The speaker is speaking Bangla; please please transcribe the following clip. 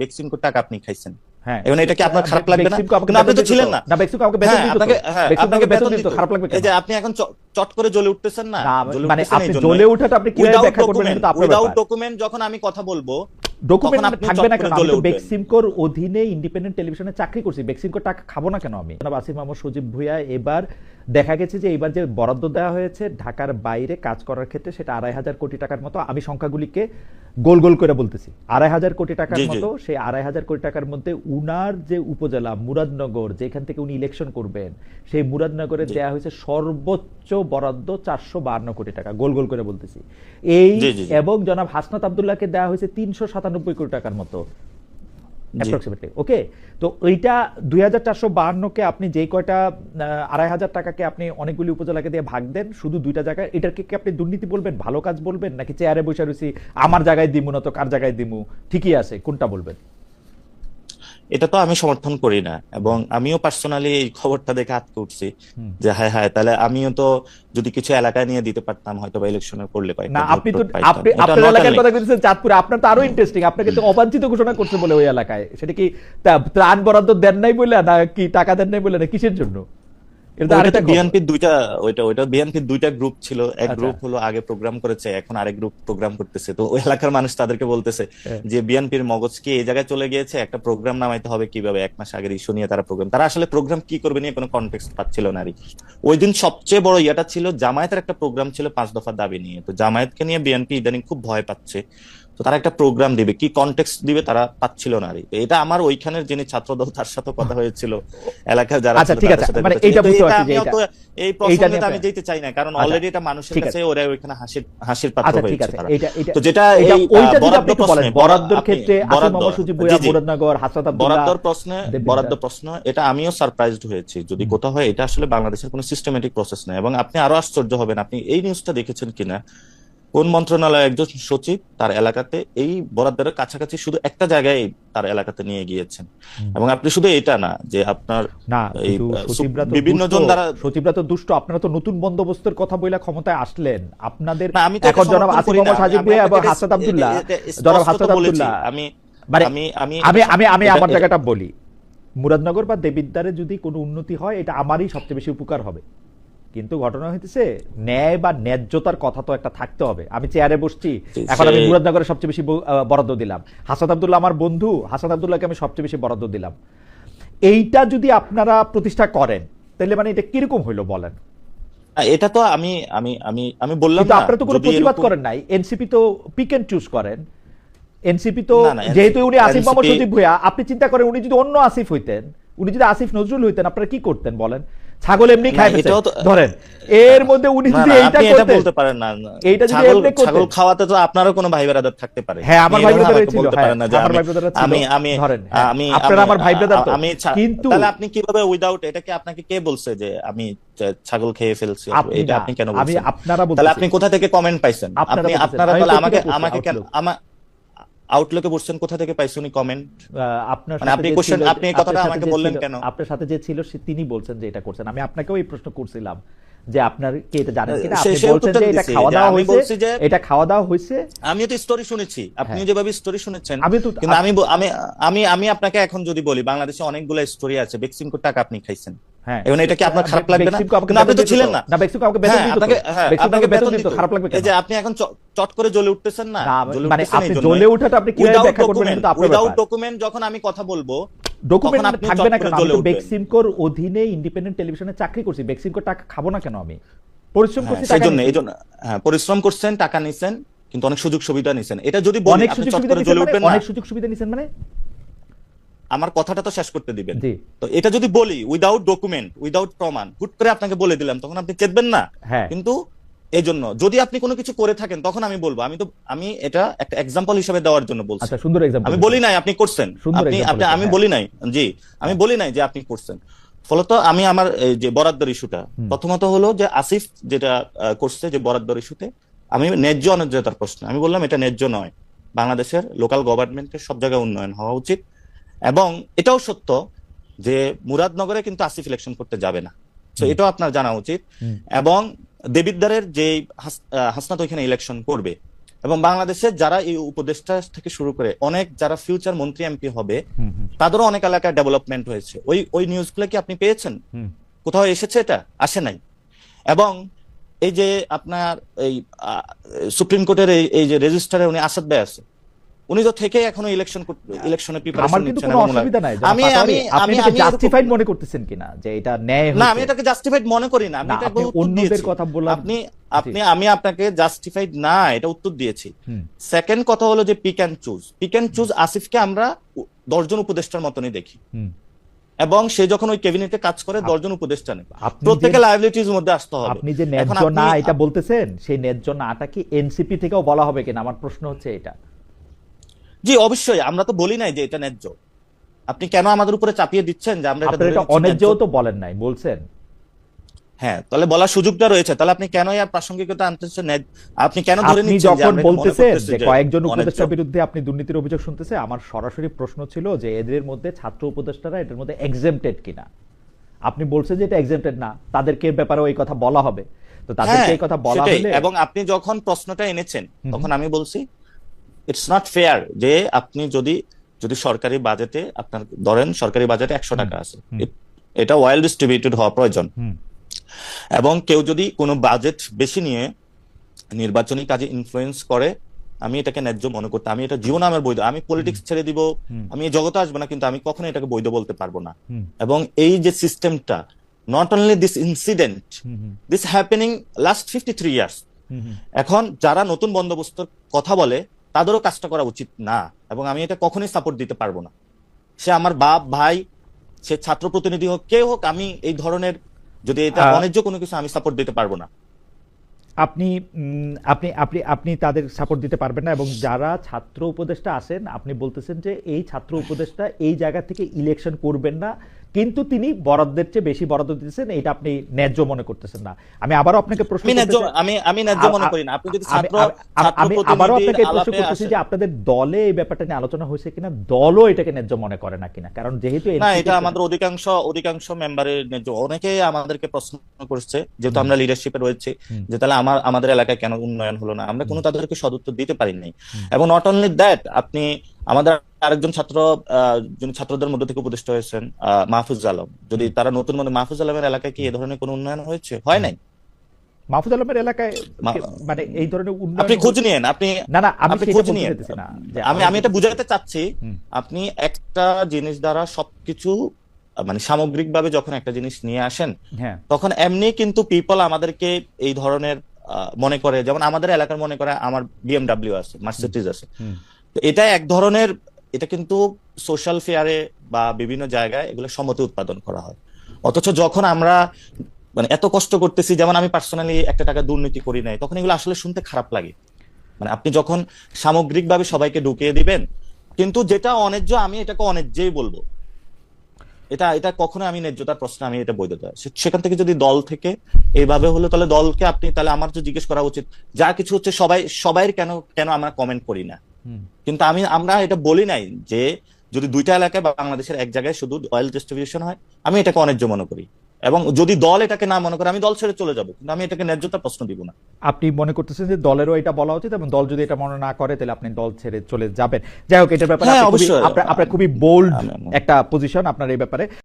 বেক্সিমকোর টাকা আপনি খাইছেন। হ্যাঁ, এখন এটা কি আপনার খারাপ লাগবে না? কিন্তু আপনি তো ছিলেন না। না, বেক্সিমকো আমাকে বেতন দিত, আপনাকে বেতন দিত, খারাপ লাগবে কেন? এই যে আপনি এখন চট করে জ্বলে উঠতেছেন না, মানে আপনি জ্বলে ওঠাটা আপনি কিভাবে ব্যাখ্যা করবেন এটা আপনার ব্যাপার। উইদাউট ডকুমেন্ট যখন আমি কথা বলবো ডকুমেন্ট থাকবে না কেন? আমি তো বেক্সিমকোর অধীনে ইন্ডিপেন্ডেন্ট টেলিভিশনে চাকরি করছি, বেক্সিমকোর টাকা খাবো না কেন আমি? জনাব আসিফ মাহমুদ সজীব ভুঁইয়া এবার দেখা গেছে যে এবার যে বরাদ্দ দেওয়া হয়েছে ঢাকার বাইরে কাজ করার ক্ষেত্রে সেটা ২৫০০ কোটি টাকার মতো, আমি সংখ্যাগুলিকে গোল গোল করে বলতেছি, ২৫০০ কোটি টাকার মতো। সেই ২৫০০ কোটি টাকার মধ্যে উনার যে উপজেলা মুরাদনগর, যেখান থেকে উনি ইলেকশন করবেন, সেই মুরাদনগরে দেওয়া হয়েছে সর্বোচ্চ বরাদ্দ ৪৫২ কোটি টাকা, গোল গোল করে বলতেছি এই। এবং জনাব হাসনাত আব্দুল্লাহকে দেওয়া হয়েছে ৩৯৭ কোটি টাকার মতো অ্যাপ্রক্সিমেটলি। ওকে, তো এইটা ২৪৫২ কে আপনি যেই কয়টা ২৫০০ টাকাকে আপনি অনেকগুলি উপজেলাকে দিয়ে ভাগ দেন শুধু দুইটা জায়গায়, এটাকে কি আপনি দুর্নীতি বলবেন, ভালো কাজ বলবেন, নাকি চেয়ারে বসে রয়েছি আমার জায়গায় দিমু না তো কার জায়গায় দিমু, ঠিকই আছে, কোনটা বলবেন? এটা তো আমি সমর্থন করি না, এবং আমিও পার্সোনালি এই খবরটা দেখে আটকে উঠছি যে হ্যাঁ হ্যাঁ, তাহলে আমিও তো যদি কিছু এলাকায় নিয়ে দিতে পারতাম হয়তো বা ইলেকশনে করলে পাইতাম না। আপনি তো আপনার এলাকার কথা বলছেন চাঁদপুরে, আপনার তো আরো ইন্টারেস্টিং, আপনাকে তো অবাঞ্ছিত ঘোষণা করছে বলে ওই এলাকায়, সেটা কি ত্রাণ বরাদ্দ দেন নাই বলে না কি টাকা দেন নাই বলে না কিসের জন্য? বিএনপির দুইটা গ্রুপ ছিল, এক গ্রুপ হলো আগে প্রোগ্রাম করেছে, এখন আরেক গ্রুপ প্রোগ্রাম করতেছে। তো ওই এলাকার মানুষ তাদেরকে বলতেছে যে বিএনপির মগজ কি এই জায়গায় চলে গিয়েছে, একটা প্রোগ্রাম নামাইতে হবে কিভাবে, 1 মাস আগের ইস্যু নিয়ে তারা আসলে প্রোগ্রাম কি করবে নিয়ে কোনো কনটেক্সট পাচ্ছিল না। ওই দিন সবচেয়ে বড় ইয়াটা ছিল জামায়াতের একটা প্রোগ্রাম ছিল 5 দফা দাবি নিয়ে। তো জামায়াতকে নিয়ে বিএনপি ইদানিং খুব ভয় পাচ্ছে, তো তারা একটা প্রোগ্রাম দিবে, কি কনটেক্সট দিবে তারা পাচ্ছিল না। এটা আমার ওইখানের যিনি ছাত্রদল তার সাথে কথা হয়েছিল, এলাকার যারা এই প্রসঙ্গে আমি যেতে চাই না, কারণ অলরেডি এটা মানুষের কাছে ওরা ওইখানে হাসির পাত্র হয়েছে। তো যেটা বরাদ্দের ক্ষেত্রে আসিফ মাহমুদ সজীব ভুঁইয়া মুরাদনগর হাসনাত আব্দুল্লাহ বরাদ্দ প্রশ্ন এটা আমিও সারপ্রাইজড হয়েছি যদি কোথাও হয়। এটা আসলে বাংলাদেশের কোনো সিস্টেমেটিক প্রসেস না, এবং আপনি আরো আশ্চর্য হবেন, আপনি এই নিউজটা দেখেছেন কিনা, কোন মন্ত্রণালয় একজন সচিব তার এলাকাতে এই বরাদ্দের কাছাকাছি শুধু একটা জায়গায় তার এলাকাতে নিয়ে গিয়েছেন। এবং আপনি শুধু এটা না যে আপনার বিভিন্ন জন দ্বারা সচিবরা তো দুষ্ট, আপনারা তো নতুন বন্দোবস্তের কথা বইলা ক্ষমতায় আসলেন, আপনাদের এখন জনাব আসিফ মাহমুদ সজীব ভুঁইয়া এবং হাসনাত আব্দুল্লাহ, জনাব হাসনাত আব্দুল্লাহ, আমি আমার জায়গাটা বলি, মুরাদনগর বা দেবিদ্বারে যদি কোনো উন্নতি হয় এটা আমারই সবচেয়ে বেশি উপকার হবে, কিন্তু ঘটনা হইতেছে ন্যায় বা ন্যায্যতার কথা তো একটা থাকতে হবে। আমি চেয়ারে বসছি, এখন আমি মুরাদনগরে সবচেয়ে বেশি বরাদ্দ দিলাম, হাসনাত আব্দুল্লাহ আমার বন্ধু, হাসনাত আব্দুল্লাহকে আমি সবচেয়ে বেশি বরাদ্দ দিলাম, এইটা যদি আপনারা প্রতিষ্ঠা করেন তাহলে মানে এটা কিরকম হইলো বলেন? এটা তো আমি আমি আমি আমি বললাম না, আপনারা তো কোনো প্রতিবাদ করেন নাই, এনসিপি তো পিক এন্ড চুজ করেন। এনসিপি তো যেহেতু উনি আসিফ মাহমুদ সজীব ভুঁইয়া, আপনি চিন্তা করেন উনি যদি অন্য আসিফ হইতেন, উনি যদি আসিফ নজরুল হইতেন, আপনারা কি করতেন বলেন? ছাগল এমনি খায় ফেলছে ধরেন, এর মধ্যে উনি যদি এইটা করতেন, বলতে পারেন না, এইটা যদি এমনি করতেন, ছাগল খাওয়াতে তো আপনারও কোনো ভাই ব্রাদার থাকতে পারে। হ্যাঁ, আমার ভাই ব্রাদার ছিল, আমার ভাই ব্রাদার ছিল, আমি ধরেন আপনারা আমার ভাই ব্রাদার তো, কিন্তু তাহলে আপনি কিভাবে উইদাউট এটাকে আপনাকে কে বলছে যে আমি ছাগল খেয়ে ফেলছি? এটা আপনি কেন বলছেন? আমি আপনারা বলছেন, তাহলে আপনি কোথা থেকে কমেন্ট পাইছেন? আপনারা তাহলে আমাকে কেন আউটলুকে বলছেন, কোথা থেকে পাইছেন উনি কমেন্ট? আপনার আপনি এই কথাটা আমাকে বললেন কেন? আপনার সাথে যে ছিল তিনি বলছেন যে এটা করছেন, আমি আপনাকেও এই প্রশ্ন করছিলাম যে আপনার কি এটা জানেন কিনা, আপনি বলছেন যে এটা খাওয়া দাওয়া হয়েছে, এটা খাওয়া দাওয়া হয়েছে। আমিও তো স্টোরি শুনেছি, আপনি যেভাবে স্টোরি শুনেছেন, কিন্তু আমি আপনাকে এখন যদি বলি বাংলাদেশে অনেকগুলো স্টোরি আছে, বেক্সিমকোর টাকা আপনি খাইছেন, এখন এটা কি আপনার খারাপ লাগবে না? কিন্তু আপনি তো ছিলেন না, বেক্সিমকো আমাকে বেতন দিত, আপনাকে বেতন দিত, খারাপ লাগবে কেন? এই যে আপনি এখন চট করে জ্বলে উঠতেছেন না, মানে আপনি জ্বলে ওঠাটা আপনি কিভাবে ব্যাখ্যা করবেন এটা আপনার ব্যাপার। উইদাউট ডকুমেন্ট যখন আমি কথা বলবো, ডকুমেন্ট থাকবে না কেন? আমি তো বেক্সিমকোর অধীনে ইন্ডিপেন্ডেন্ট টেলিভিশনে চাকরি করছি, বেক্সিমকোর টাকা খাবো না কেন? আমি পরিশ্রম করছি, টাকা নিছি, এইজন্য পরিশ্রম করছেন, টাকা নিছেন, কিন্তু অনেক সুযোগ সুবিধা নিছেন। এটা যদি বলি আপনি চট করে জ্বলে উঠবেন না, অনেক সুযোগ সুবিধা নিছেন মানে আমার কথাটা তো শেষ করতে দিবেন। তো এটা যদি বলি উইদাউট ডকুমেন্ট, উইদাউট প্রমাণ, হুট করে আপনাকে বলে দিলাম, তখন আপনি চেতবেন না। কিন্তু এই জন্য যদি আপনি কোনো কিছু করে থাকেন তখন আমি বলবো, আমি এটা একটা এক্সাম্পল হিসেবে দেওয়ার জন্য বলছি। আচ্ছা, সুন্দর এক্সাম্পল। আমি বলি নাই আপনি করছেন, আমি বলি নাই, জি আমি বলি নাই যে আপনি করছেন। ফলত আমি আমার যে বরাদ্দের ইস্যুটা, প্রথমত হলো যে আসিফ যেটা করছে যে বরাদ্দের ইস্যুতে, আমি ন্যায্য অন্যায্যতার প্রশ্ন আমি বললাম এটা ন্যায্য নয়, বাংলাদেশের লোকাল গভর্নমেন্টের সব জায়গায় উন্নয়ন হওয়া উচিত। এবং এটাও সত্য যে মুরাদনগরে কিন্তু আসিফ ইলেকশন করতে যাবে না, তো এটাও আপনার জানা উচিত। এবং দেবিদ্বারের যে হাসনাত ওইখানে ইলেকশন করবে, এবং বাংলাদেশের যারা এই উপদেষ্টা থেকে শুরু করে অনেক যারা ফিউচার মন্ত্রী এমপি হবে, তাদেরও অনেক এলাকায় ডেভেলপমেন্ট হয়েছে। ওই নিউজগুলো কি আপনি পেয়েছেন? কোথাও এসেছে? এটা আসে নাই। এবং এই যে আপনার এই সুপ্রিম কোর্টের এই যে রেজিস্ট্রারে উনি আসাদ ভাই আছে, উনি তো থেকে এখনো ইলেকশনে প্রিপারেশন নিচ্ছেন। আমি আপনি এটাকে জাস্টিফাইড মনে করতেছেন কিনা যে এটা ন্যায়? না, আমি এটাকে জাস্টিফাইড মনে করি না। আমি এটা অন্যদের কথা বললাম। আমি আপনাকে জাস্টিফাইড না এটা উত্তর দিয়েছি। সেকেন্ড কথা হলো যে পিক অ্যান্ড চুজ আসিফকে আমরা 10 জন উপদেষ্টার মতনই দেখি, এবং সে যখন ওই ক্যাবিনেটে কাজ করে 10 জন উপদেষ্টা নেই, প্রত্যেকটা লায়াবিলিটির মধ্যে আসতে হবে। আপনি যে ন্যায্য না এটা বলতেছেন, সেই ন্যায্য নাটা কি এনসিপি থেকেও বলা হবে কিনা? আমার প্রশ্ন হচ্ছে এটা। জি অবশ্যই, আমরা তো বলি নাই যে এটা ন্যায্য। আপনি কেন আমাদের উপরে চাপিয়ে দিচ্ছেন যে আমরা এটা অন্যায্যও তো বলেন নাই, বলছেন। হ্যাঁ, তাহলে বলার সুযোগটা রয়েছে, তাহলে আপনি কেন আর প্রাসঙ্গিকতা আনতেছেন? আপনি কেন ধরে নিচ্ছেন যখন বলতেছেন যে কয়েকজন উপদেষ্টার বিরুদ্ধে আপনি দুর্নীতির অভিযোগ শুনতেছে, আমার সরাসরি প্রশ্ন ছিল যে এদের মধ্যে ছাত্র উপদেষ্টারা এটার মধ্যে এক্সেম্পটেড কিনা। আপনি বলছেন যে এটা এক্সেম্পটেড না, তাদেরকে ব্যাপারে ওই কথা বলা হবে। তো তাদেরকে এই কথা বলা হলে, এবং আপনি যখন প্রশ্নটা এনেছেন তখন আমি বলছি ইটস নট ফেয়ার যে আপনি যদি সরকারি বাজেটে আপনার ধরেন সরকারি বাজেটে 100 টাকা আছে, এটা ওয়েল ডিস্ট্রিবিউটেড হওয়া প্রয়োজন, এবং কেউ যদি কোনো বাজেট বেশি নিয়ে নির্বাচনী কাজে ইনফ্লুয়েন্স করে, আমি এটাকে ন্যায্য মনে করতে, আমি এটা জীবনে আমার বৈধ, আমি পলিটিক্স ছেড়ে দিব, আমি এই জগতে আসবো না, কিন্তু আমি কখনো এটাকে বৈধ বলতে পারবো না। এবং এই যে সিস্টেমটা, not only this incident, this happening last 53 years. এখন যারা নতুন বন্দোবস্তর কথা বলে তাদেরও কাজটা করা উচিত না, এবং আমি এটা কখনোই সাপোর্ট দিতে পারবো না। সে আমার বাপ, ভাই, সে ছাত্র প্রতিনিধি হোক, কে হোক, আমি এই ধরনের যদি এটা অন্যায্য কোনো কিছু আমি সাপোর্ট দিতে পারবো না। আপনি আপনি আপনি আপনি তাদের সাপোর্ট দিতে পারবেন না, এবং যারা ছাত্র উপদেষ্টা আছেন আপনি বলতেছেন যে এই ছাত্র উপদেষ্টা এই জায়গা থেকে ইলেকশন করবেন না, কিন্তু তিনি বরাদ্দের চেয়ে বেশি বরাদ্দ দিতেছেন, এটা আপনি ন্যায্য মনে করতেছেন না। আমি আবারও আপনাকে প্রশ্ন আমি ন্যায্য মনে করি না। আপনি যদি আমি আবারও আপনাকে প্রশ্ন করতেছি যে আপনাদের দলে এই ব্যাপারটা নিয়ে আলোচনা হয়েছে কিনা, দলও এটাকে ন্যায্য মনে করে না কিনা? কারণ যেহেতু না, এটা আমাদের অধিকাংশ মেম্বারের ন্যায্য। অনেকেই আমাদেরকে প্রশ্ন করছে, যেহেতু আমরা লিডারশিপে রয়েছে, যে তাহলে আমাদের এলাকায় কেন উন্নয়ন হলো না। আমরা কোনো তাদেরকে সদুত্তর দিতে পারি নাই। এবং নট অনলি দ্যাট, আপনি আমাদের আরেকজন ছাত্রদের মধ্যে থেকে উপদেষ্টা হয়েছেন মাহফুজ আলম, যদি তারা নতুন মাহফুজ আলমের এলাকায় কি এই ধরনের কোনো উন্নয়ন হয়েছে? হয় নাই। মাহফুজ আলমের এলাকায় মানে এই ধরনের উন্নয়ন আপনি খোঁজ নিয়েন, আপনি খোঁজ নিয়েন। আমি এটা বুঝাতে চাচ্ছি, আপনি একটা জিনিস দ্বারা সবকিছু মানে সামগ্রিকভাবে যখন একটা জিনিস নিয়ে আসেন, তখন এমনি কিন্তু পিপল আমাদেরকে এই ধরনের মনে করে, যেমন আমাদের এলাকার মনে করে আমার BMW আছে, মার্সিডিজ আছে। তো এটা এক ধরনের, এটা কিন্তু সোশ্যাল ফেয়ারে বা বিভিন্ন জায়গায় এগুলো সম্মতি উৎপাদন করা হয়। অথচ যখন আমরা মানে এত কষ্ট করতেছি, যেমন আমি পার্সোনালি 1 টাকা দুর্নীতি করি নাই, তখন এগুলো আসলে শুনতে খারাপ লাগে। মানে আপনি যখন সামগ্রিকভাবে সবাইকে ঢুকিয়ে দিবেন, কিন্তু যেটা অন্যায্য আমি এটাকে অন্যায্যই বলবো। এটা কখনো আমি ন্যায্যতার প্রশ্ন, আমি এটা বৈধতা। সেখান থেকে যদি দল থেকে এইভাবে হলো, তাহলে দলকে তাহলে আমার তো জিজ্ঞেস করা উচিত, যা কিছু হচ্ছে সবাই কেন আমরা কমেন্ট করি না। কিন্তু আমরা এটা বলি নাই যে যদি 2টা এলাকায় বাংলাদেশের এক জায়গায় শুধু অয়েল ডিস্ট্রিবিউশন হয়, আমি এটাকে অন্যায্য মনে করি। এবং যদি দল এটাকে না মনে করে, আমি দল ছেড়ে চলে যাবো, কিন্তু আমি এটাকে ন্যায্যতার প্রশ্ন দিব না। আপনি মনে করতেছেন যে দলেরও এটা বলা উচিত, এবং দল যদি এটা মনে না করে তাহলে আপনি দল ছেড়ে চলে যাবেন। যাই হোক, এটার ব্যাপারে আপনার খুবই বোল্ড একটা পজিশন আপনার এই ব্যাপারে।